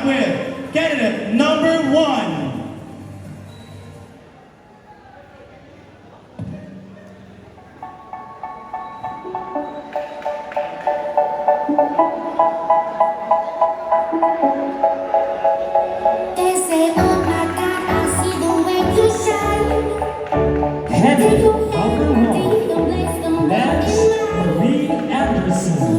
out with candidate number 1. They say, oh my God, I see the way you shine. Candidate number 1, Lance Marie Anderson.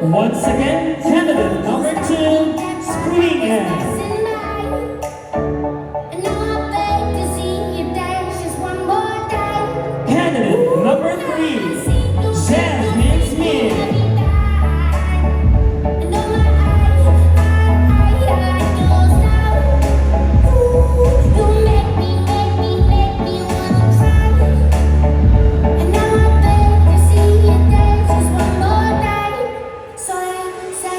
Once again, candidate number 2, Queensize. Candidate number 3, Smith. Say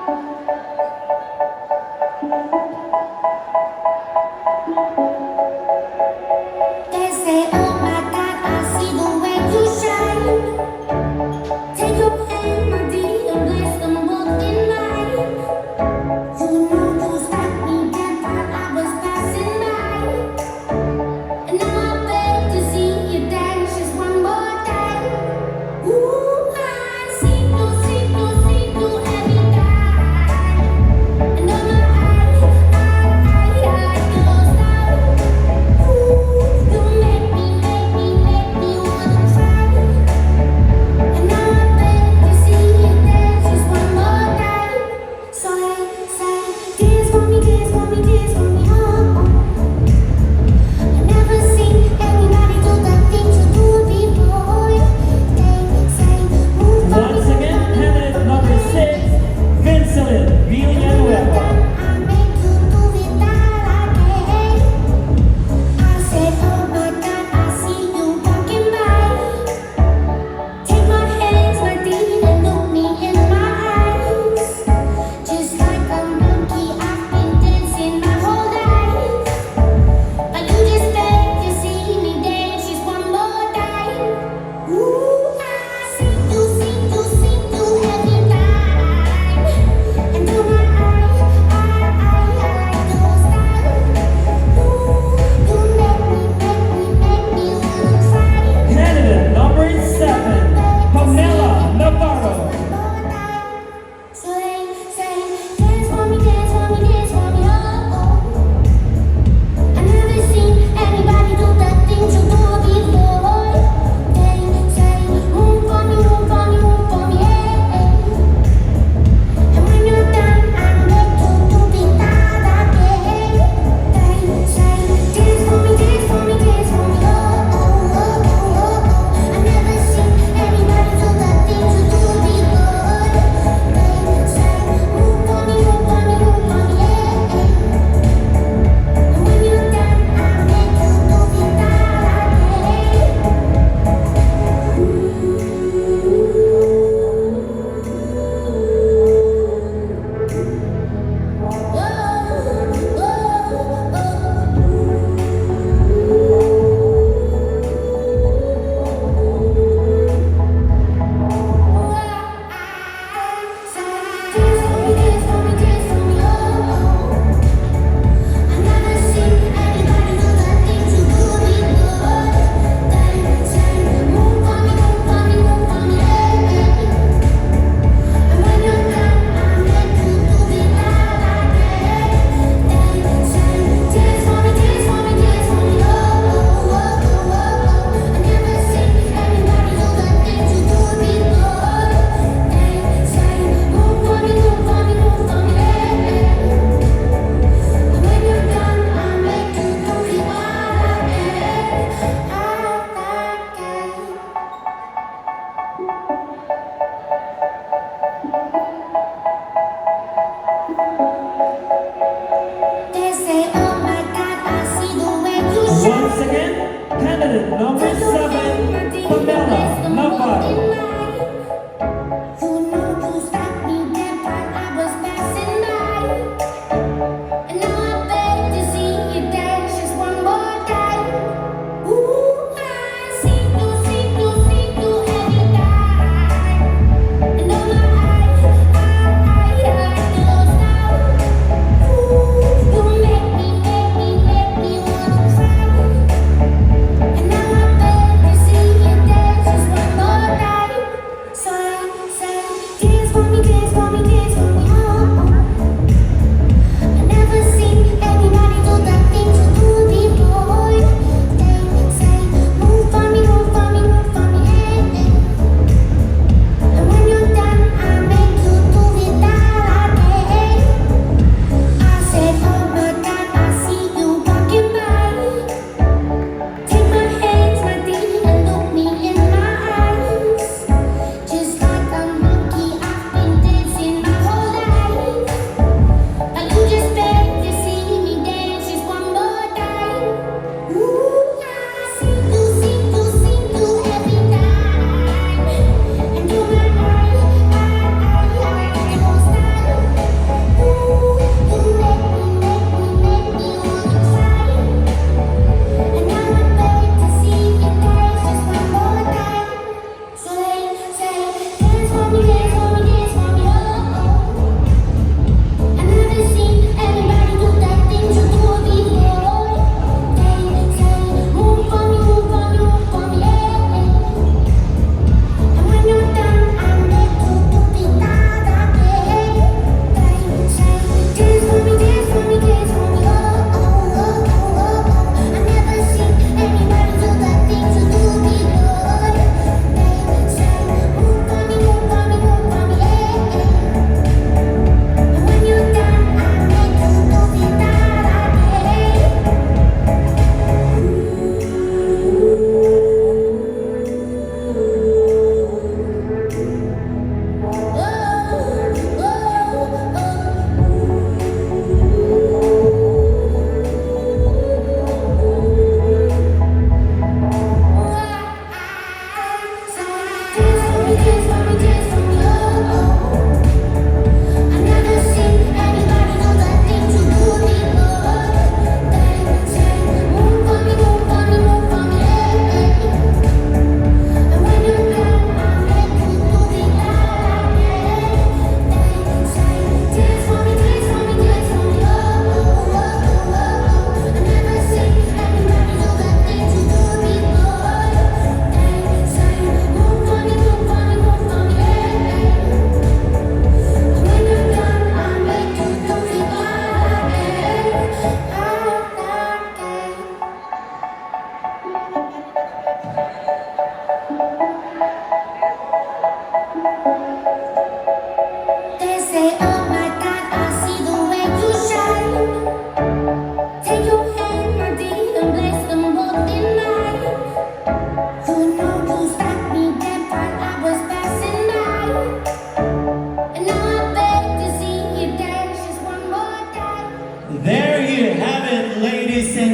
They say, oh my God, I see the way you shine. Take your hand, my dear, and bless them both in mine. You know you stopped me dead while I was passing by. And now I beg to see you dance just one more time. Ooh, I see you every time. And on my eye closed down. Ooh, you make me wanna try. And now I beg to see you dance just one more time. So hey, say, dance for me, oh. I never seen anybody do the things you do before. They say, move for me, Once again, candidate number 6, Vincent Villanueva. I make you do it all again. I said, oh my God, I see you walking by. Take my hands, my dear, and look me in my eyes. Just like a monkey, I've been dancing my whole life. But you just beg to see me dance just one more time. Ooh, I see you every time. And on my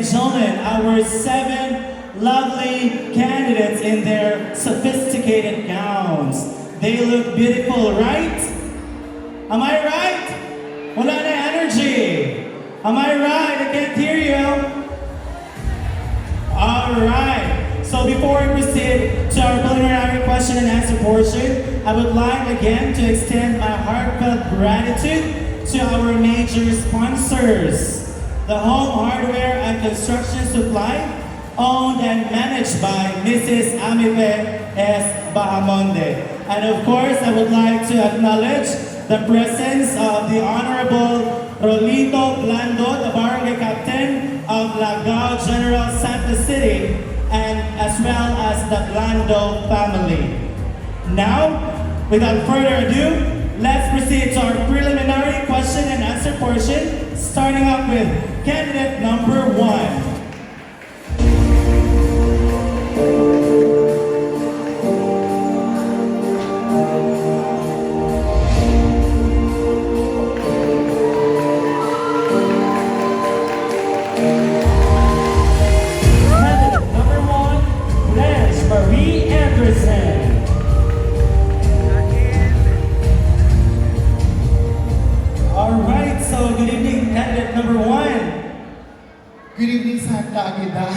and gentlemen, our 7 lovely candidates in their sophisticated gowns. They look beautiful, right? Am I right? Wala na energy. Am I right? I can't hear you. All right. So before we proceed to our preliminary question and answer portion, I would like again to extend my heartfelt gratitude to our major sponsors, the Home Hardware and Construction Supply, owned and managed by Mrs. Amipe S. Bahamonde. And of course, I would like to acknowledge the presence of the Honorable Rolito Blando, the Barangay Captain of Lagao General Santa City, and as well as the Blando family. Now, without further ado, let's proceed to our preliminary question and answer portion, starting off with candidate number 1. Good evening, Santa Agueda.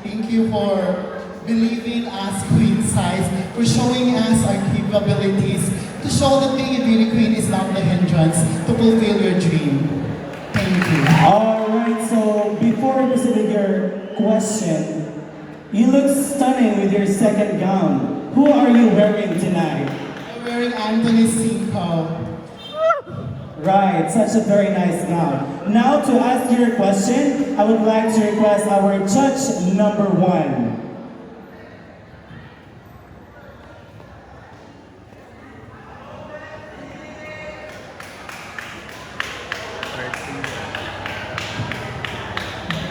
Thank you for believing us, Queensize, for showing us our capabilities, to show that being a beauty queen is not the hindrance to fulfill your dream. Thank you. All right, so before we proceed with your question, you look stunning with your second gown. Who are you wearing tonight? I'm wearing Anthony Cinco. Right, such a very nice gown. Now to ask your question, I would like to request our judge number 1.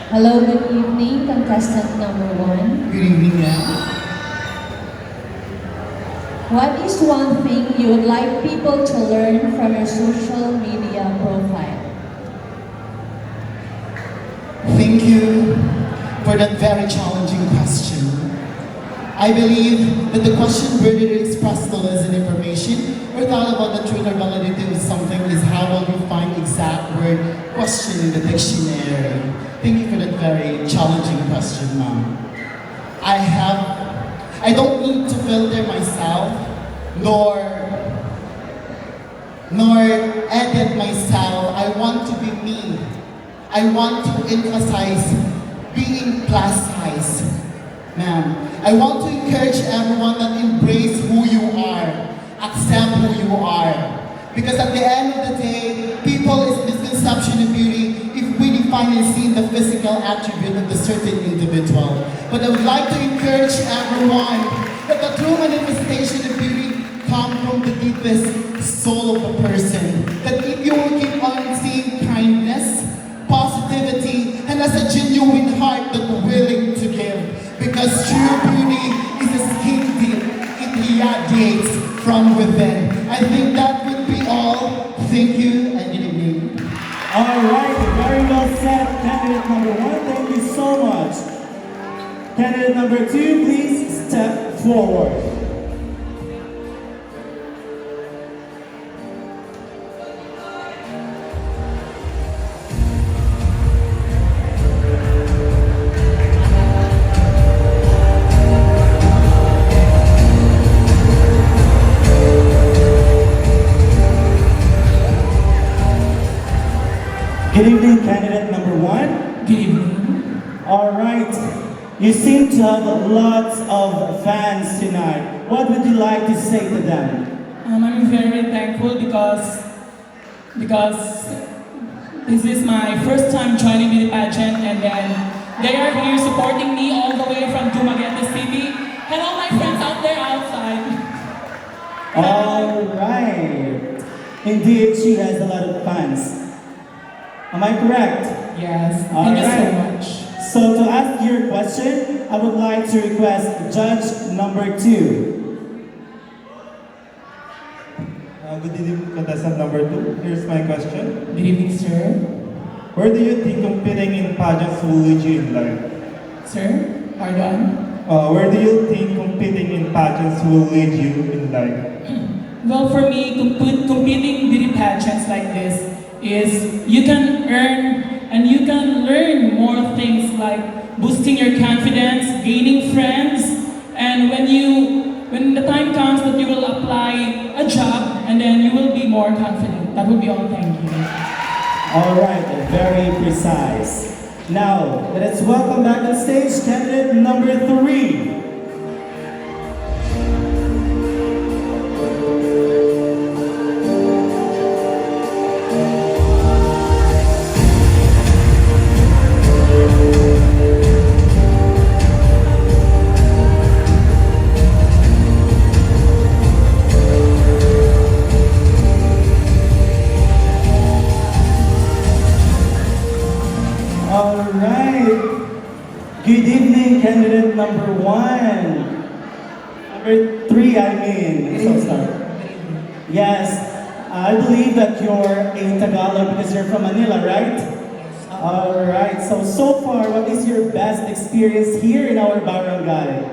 Hello, good evening, contestant number 1. Good evening, ma'am. What is one thing you would like people to learn from your social media profile? Thank you for that very challenging question. I believe that the question worded to express knowledge and information or thought about the truth or validity of something is how will you find exact word question in the dictionary. Thank you for that very challenging question, ma'am. I don't need to filter myself, nor edit myself. I want to be me. I want to emphasize being plus size, ma'am. I want to encourage everyone that embrace who you are, accept who you are. Because at the end of the day, people's misconception of beauty if we define and see the physical attribute of the certain individual. But I would like to encourage everyone that the true manifestation of beauty comes from the deepest soul of a person. That if you will keep on seeing kindness, positivity, and as a genuine heart that willing to give. Because true beauty is a skin deep. It radiates from within. I think that would be all. Thank you and good evening. All right, very well said, candidate number 1. Thank you so much. Candidate number 2, please step forward. Good evening, candidate number 1. Good evening. All right, you seem to have lots of fans tonight. What would you like to say to them? I'm very thankful because this is my first time joining the pageant, and then they are here supporting me all the way from Dumaguete City. Hello, my friends out there outside. All right. Indeed, she has a lot of fans. Am I correct? Yes, All thank you so right. much. So to ask your question, I would like to request judge number 2. Good evening, contestant number 2. Here's my question. Good evening, sir. Where do you think competing in pageants will lead you in life? Sir, pardon? Where do you think competing in pageants will lead you in life? Well, for me, competing beauty pageants like this is you can earn and you can learn more things like boosting your confidence, gaining friends, and when the time comes that you will apply a job, and then you will be more confident. That would be all. Thank you. All right, very precise. Now, let's welcome back on stage candidate number 3. All right. Good evening, candidate number 1. Number 3, I mean. So sorry. Yes, I believe that you're a Tagalog because you're from Manila, right? All right. So far, what is your best experience here in our barangay?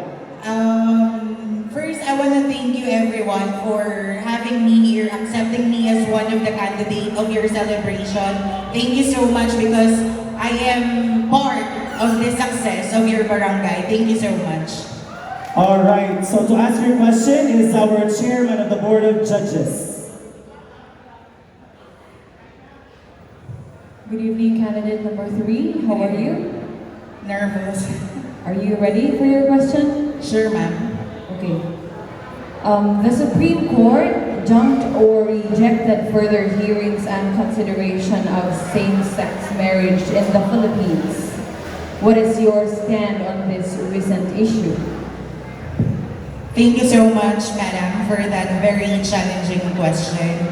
First, I want to thank you everyone for having me here, accepting me as one of the candidates of your celebration. Thank you so much because I am part of the success of your barangay. Thank you so much. All right. So to ask your question is our chairman of the board of judges. Good evening, candidate number 3. How are you? Nervous. Are you ready for your question? Sure, ma'am. Okay. The Supreme Court jumped or rejected further hearings and consideration of same-sex marriage in the Philippines. What is your stand on this recent issue? Thank you so much, madam, for that very challenging question.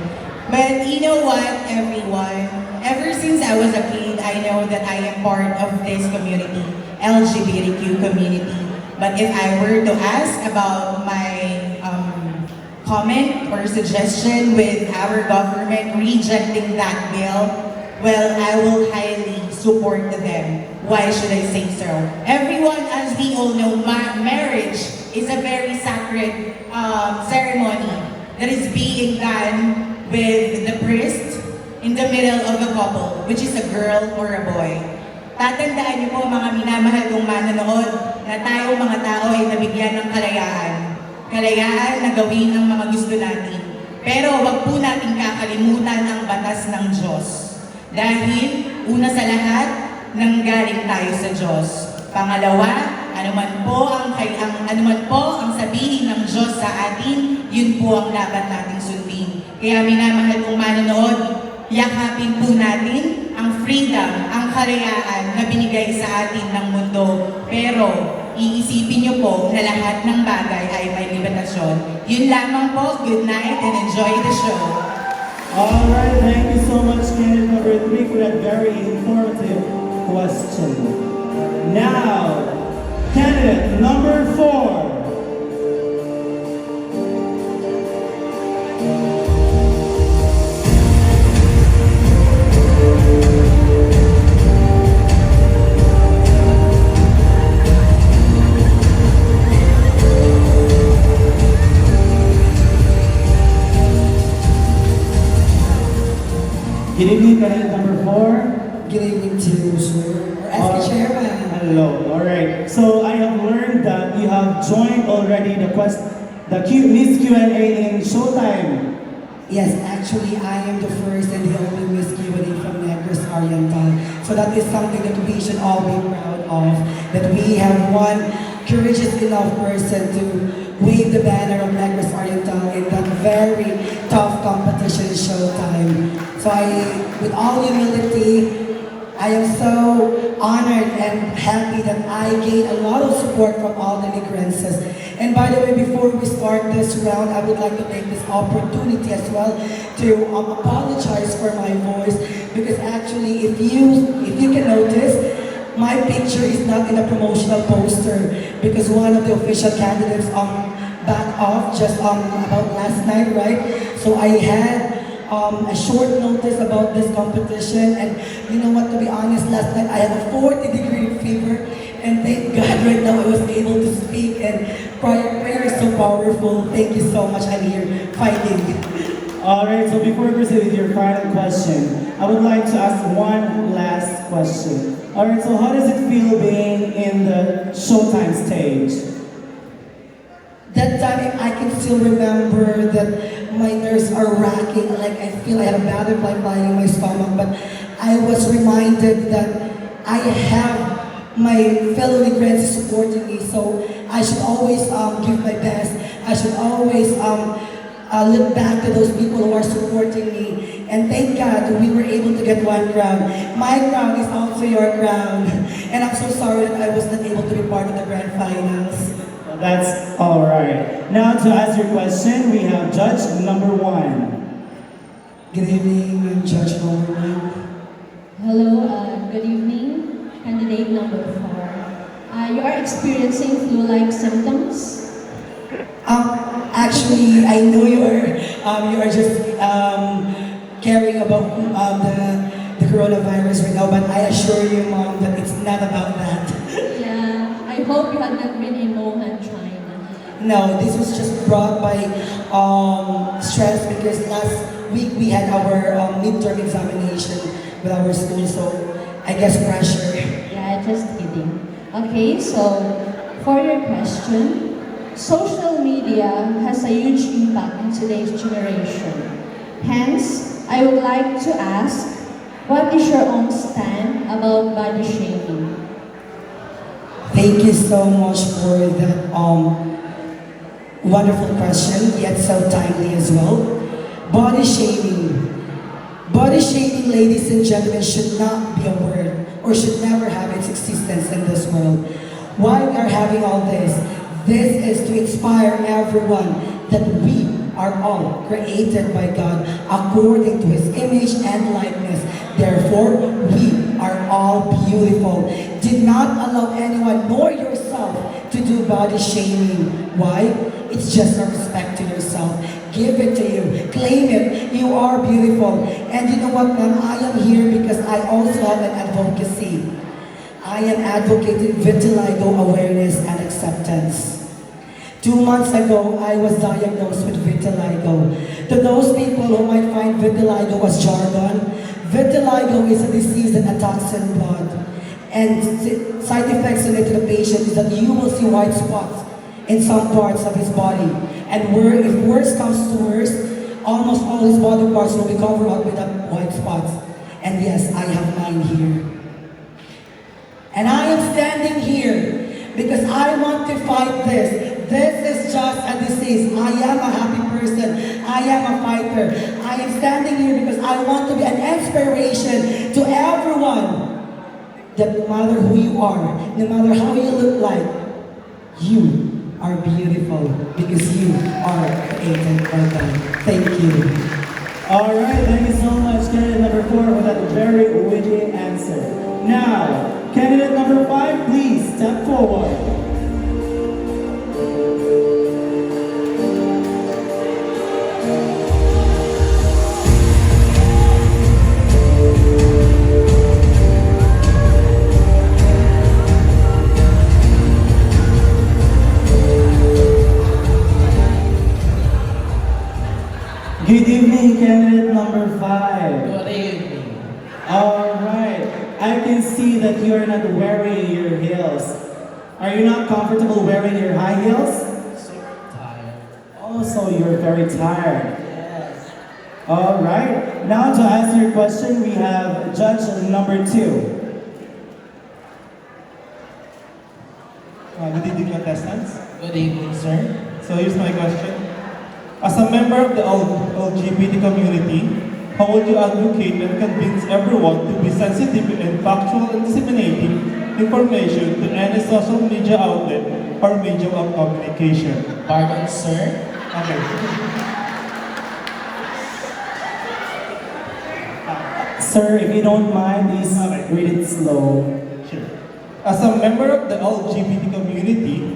But you know what, everyone? Ever since I was a kid, I know that I am part of this community, LGBTQ community. But if I were to ask about my comment or suggestion with our government rejecting that bill, well, I will highly support them. Why should I say so? Everyone, as we all know, marriage is a very sacred ceremony that is being done with the priest in the middle of a couple, which is a girl or a boy. Tatandaan niyo po mga minamahal kong manonood na tayo mga tao ay nabigyan ng kalayaan. Kalayaan na gawin ang mga gusto natin. Pero wag po natin kakalimutan ang batas ng Diyos. Dahil una sa lahat, nanggaling tayo sa Diyos. Pangalawa, anuman po ang sabihin ng Diyos sa atin, yun po ang dapat nating sundin. Kaya minamahal kong manonood, yakapin po natin ang freedom, ang kalayaan na binigay sa atin ng mundo. Pero iisipin niyo po na lahat ng bagay ay may limitasyon. Yun lamang po. Good night and enjoy the show. All right, thank you so much, candidate number 3, for that very informative question. Now, candidate number 4. Good evening, candidate number 4. Good evening to you, sir. As the chairman. Hello. All right. So I have learned that you have joined already the Miss Q&A in Showtime. Yes, actually, I am the first and the only Miss Q&A from Negros Oriental. So that is something that we should all be proud of. That we have one courageous enough person to wave the banner of Negros Oriental in that very tough competition Showtime. So with all humility, I am so honored and happy that I gained a lot of support from all the Negrenses. And by the way, before we start this round, I would like to take this opportunity as well to apologize for my voice, because actually, if you can notice, my picture is not in the promotional poster because one of the official candidates backed off just about last night, right? So I had a short notice about this competition. And you know what, to be honest, last night I had a 40-degree fever. And thank God right now I was able to speak, and prayer is so powerful. Thank you so much. I'm here fighting. Alright, so before we proceed with your final question, I would like to ask one last question. Alright, so how does it feel being in the Showtime stage? That time I can still remember that my nerves are racking, like I feel I had a butterfly flying in my stomach, but I was reminded that I have my fellow Negrens supporting me, so I should always give my best. I should always look back to those people who are supporting me. And thank God we were able to get one crown. My crown is also your crown. And I'm so sorry that I was not able to be part of the grand finals. Well, that's alright. Now to ask your question, we have judge number 1. Good evening, Judge number 1. Hello, good evening. Candidate number 4. You are experiencing flu-like symptoms? Actually, I know you are just caring about the coronavirus right now, but I assure you, Mom, that it's not about that. Yeah, I hope you have not been in Wuhan, China. No, this was just brought by stress because last week we had our midterm examination with our school, so I guess pressure. Yeah, just kidding. Okay, so for your question, social media has a huge impact in today's generation. Hence, I would like to ask, what is your own stand about body shaming? Thank you so much for that wonderful question, yet so timely as well. Body shaming. Body shaming, ladies and gentlemen, should not be a word or should never have its existence in this world. Why we are having all this? This is to inspire everyone that we are all created by God according to His image and likeness. Therefore, we are all beautiful. Do not allow anyone nor yourself to do body shaming. Why? It's just a respect to yourself. Give it to you. Claim it. You are beautiful. And you know what, ma'am? I am here because I also have an advocacy. I am advocating vitiligo awareness and acceptance. 2 months ago, I was diagnosed with vitiligo. To those people who might find vitiligo as jargon, vitiligo is a disease that attacks in blood. And side effects related to the patient is that you will see white spots in some parts of his body. And if worse comes to worse, almost all his body parts will be covered up with that white spots. And yes, I have mine here. And I am standing here because I want to fight this. This is just a disease. I am a happy person. I am a fighter. I am standing here because I want to be an inspiration to everyone. That no matter who you are, no matter how you look like, you are beautiful because you are created by God. Thank you. Alright, thank you so much, candidate number 4, for that very witty answer. Now, candidate number 5, please step forward. Good evening, candidate number 5. Good evening. Alright, I can see that you are not wearing your heels. Are you not comfortable wearing your high heels? So tired. Oh, so you're very tired. Yes. Alright, now to answer your question, we have judge number 2. Good evening, contestants. Good evening, sir. So here's my question. As a member of the LGBT community, how would you advocate and convince everyone to be sensitive and factual in disseminating information to any social media outlet or medium of communication? Pardon, sir. Okay. Sir, if you don't mind, please read it slow. Sure. As a member of the LGBT community,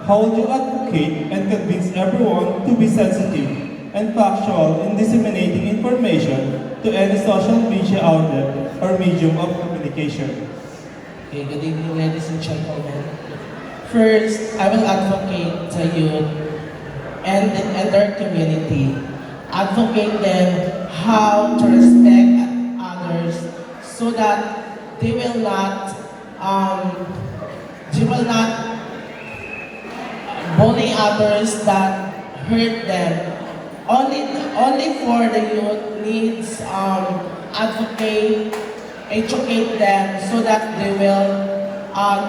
how would you advocate and convince everyone to be sensitive and factual in disseminating information to any social media outlet or medium of communication. Okay, good evening, ladies and gentlemen. First, I will advocate the youth and their community. Advocate them how to respect others so that they will not bully others that hurt them. Only for the youth needs advocate, educate them so that they will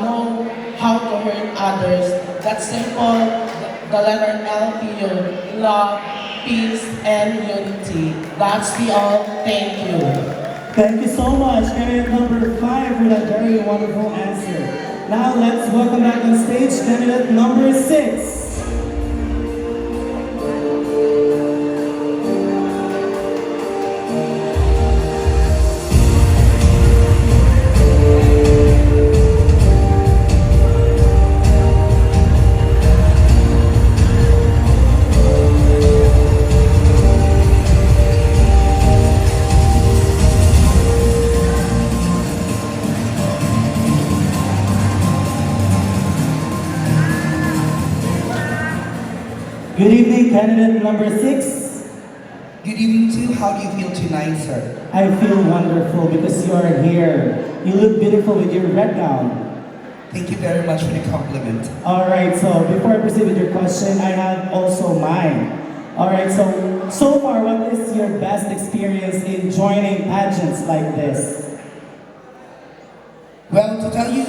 know how to hurt others. That's simple. The letter L to you, love, peace, and unity. That's the all. Thank you. Thank you so much, candidate number 5, for that very wonderful answer. Now let's welcome back on stage candidate number 6. Good evening, candidate number 6. Good evening too. How do you feel tonight, sir? I feel wonderful because you are here. You look beautiful with your red gown. Thank you very much for the compliment. Alright, so before I proceed with your question, I have also mine. Alright, so far, what is your best experience in joining pageants like this? Well, to tell you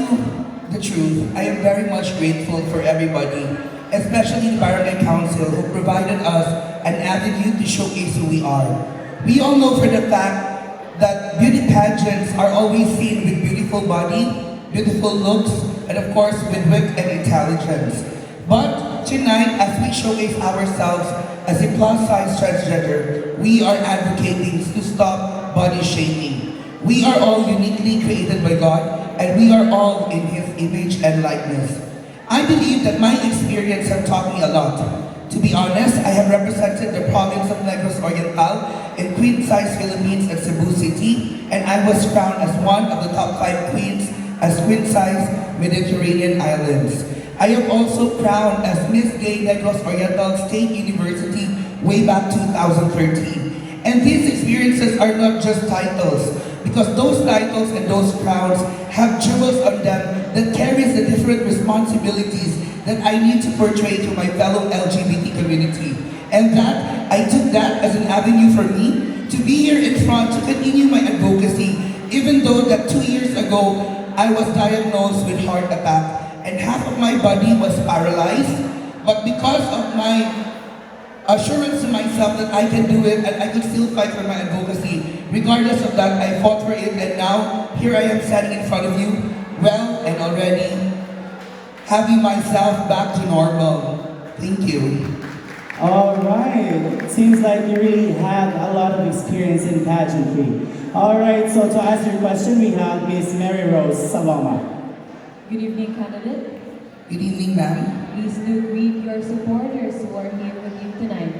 the truth, I am very much grateful for everybody, especially the Barangay Council, who provided us an avenue to showcase who we are. We all know for the fact that beauty pageants are always seen with beautiful body, beautiful looks, and of course with wit and intelligence. But tonight, as we showcase ourselves as a plus-size transgender, we are advocating to stop body shaming. We are all uniquely created by God, and we are all in His image and likeness. I believe that my experience has taught me a lot. To be honest, I have represented the province of Negros Oriental in Queensize, Philippines at Cebu City, and I was crowned as one of the top 5 queens as Queensize Mediterranean Islands. I am also crowned as Miss Gay Negros Oriental State University way back 2013. And these experiences are not just titles, because those titles and those crowns have jewels on them that carries the different responsibilities that I need to portray to my fellow LGBT community. And that, I took that as an avenue for me to be here in front to continue my advocacy, even though that 2 years ago, I was diagnosed with heart attack and half of my body was paralyzed. But because of my assurance to myself that I can do it and I could still fight for my advocacy, regardless of that, I fought for it, and now here I am standing in front of you, well and already having myself back to normal. Thank you. Alright, it seems like you really have a lot of experience in pageantry. Alright, so to answer your question, we have Miss Mary Rose Saloma. Good evening, candidate. Good evening, ma'am. Please do greet your supporters who are here with you tonight.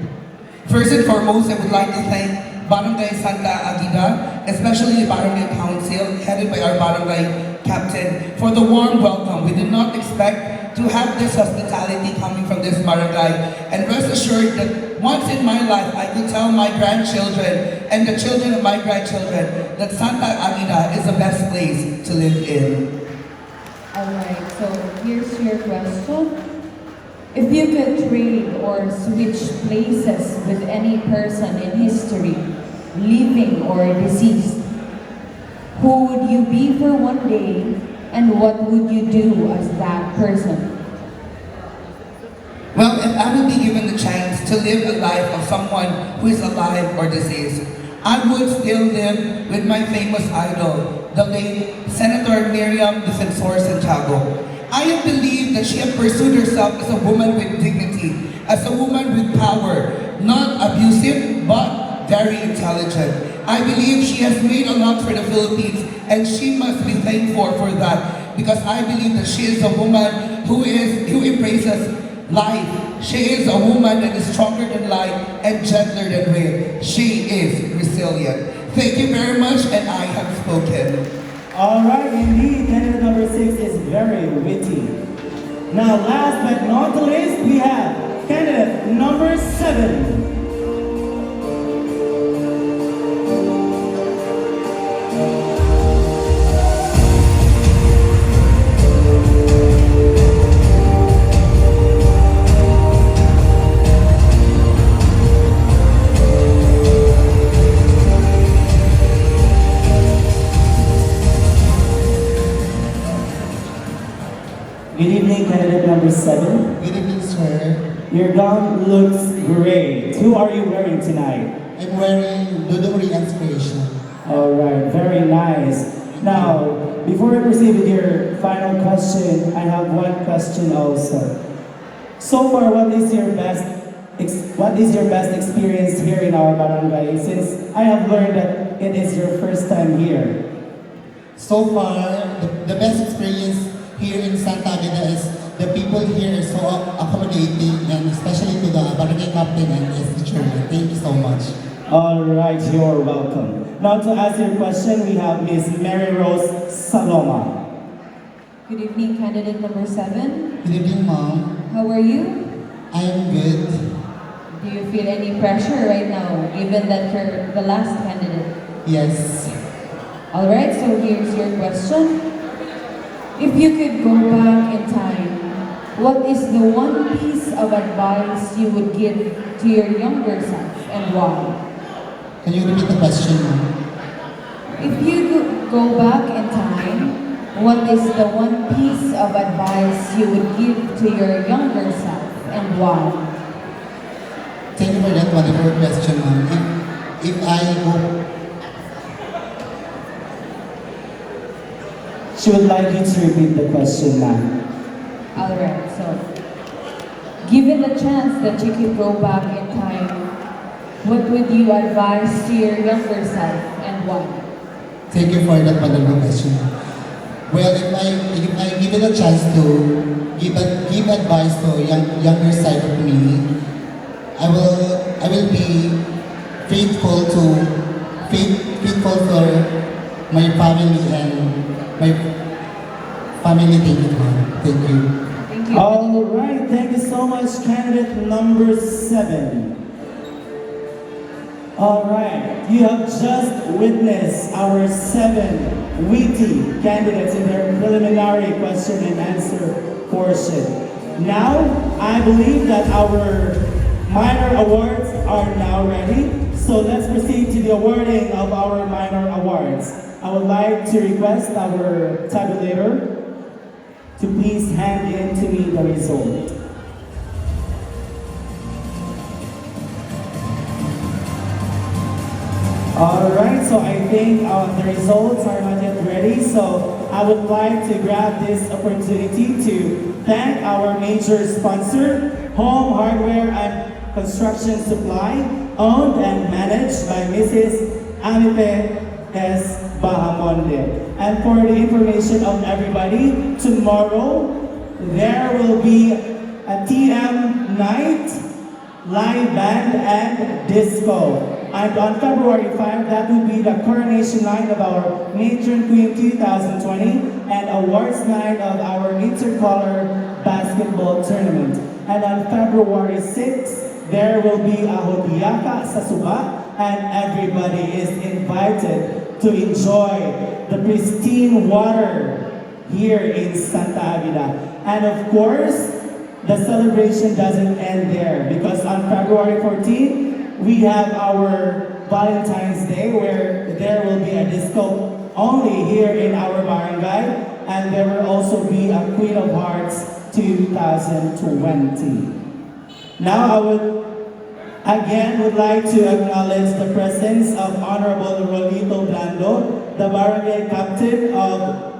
First and foremost, I would like to thank Barangay Santa Agueda, especially the Barangay Council, headed by our Barangay Captain, for the warm welcome. We did not expect to have this hospitality coming from this barangay. And rest assured that once in my life, I could tell my grandchildren and the children of my grandchildren that Santa Agueda is the best place to live in. Alright, so here's your question. If you could trade or switch places with any person in history, living or deceased, who would you be for one day and what would you do as that person? Well, if I would be given the chance to live a life of someone who is alive or deceased, I would still live with my famous idol, the late Senator Miriam Defensor Santiago. I believe that she has pursued herself as a woman with dignity, as a woman with power, not abusive, but very intelligent. I believe she has made a lot for the Philippines, and she must be thankful for that, because I believe that she is a woman who embraces life, She is a woman that is stronger than light and gentler than wind. She is resilient. Thank you very much, and I have spoken. Alright, indeed, candidate number 6 is very witty. Now, last but not the least, we have candidate number 7. Good evening, candidate number 7. Good evening, sir. Your gown looks great. Who are you wearing tonight? I'm wearing Dudori Inspiration. Alright, very nice. Now, before we proceed with your final question, I have one question also. So far, what is your best experience here in our barangay? Since I have learned that it is your first time here. So far, the best experience here in Santa Agueda is the people here are so accommodating, and especially to the barangay captain and his teacher. Thank you so much. Alright, you're welcome. Now to ask your question, we have Miss Mary Rose Saloma. Good evening, candidate number 7. Good evening, ma'am. How are you? I am good. Do you feel any pressure right now, given that you're the last candidate? Yes. Alright, so here's your question. If you could go back in time, what is the one piece of advice you would give to your younger self and why? Can you repeat the question, ma'am? If you could go back in time, what is the one piece of advice you would give to your younger self and why? Thank you for that wonderful question, ma'am. If I go, She would like you to repeat the question, ma'am. Alright, so given the chance that you could go back in time, what would you advise to your younger self and why? thank you for that wonderful question. Well, if I give it a chance to give advice to younger side of me, I will be faithful for my family and my family. Thank you, ma'am. Thank you. Thank you. Alright, thank you so much, candidate number 7. Alright, you have just witnessed our 7 witty candidates in their preliminary question and answer portion. Now, I believe that our minor awards are now ready. So let's proceed to the awarding of our minor awards. I would like to request our tabulator to please hand in to me the result. Alright, so I think the results are not yet ready, so I would like to grab this opportunity to thank our major sponsor, Home Hardware and Construction Supply, owned and managed by Mrs. Amipe S. Bahamonde. And for the information of everybody, tomorrow there will be a TM night, live band and disco. And on February 5, that will be the coronation night of our Matron Queen 2020 and awards night of our intercolor basketball tournament. And on February 6, there will be a Hodiaka sa Suba, and everybody is invited to enjoy the pristine water here in Santa Agueda. And of course, the celebration doesn't end there, because on February 14, we have our Valentine's Day, where there will be a disco only here in our barangay, and there will also be a Queen of Hearts 2020. Now I would like to acknowledge the presence of Honorable Rolito Blando, the barangay captain of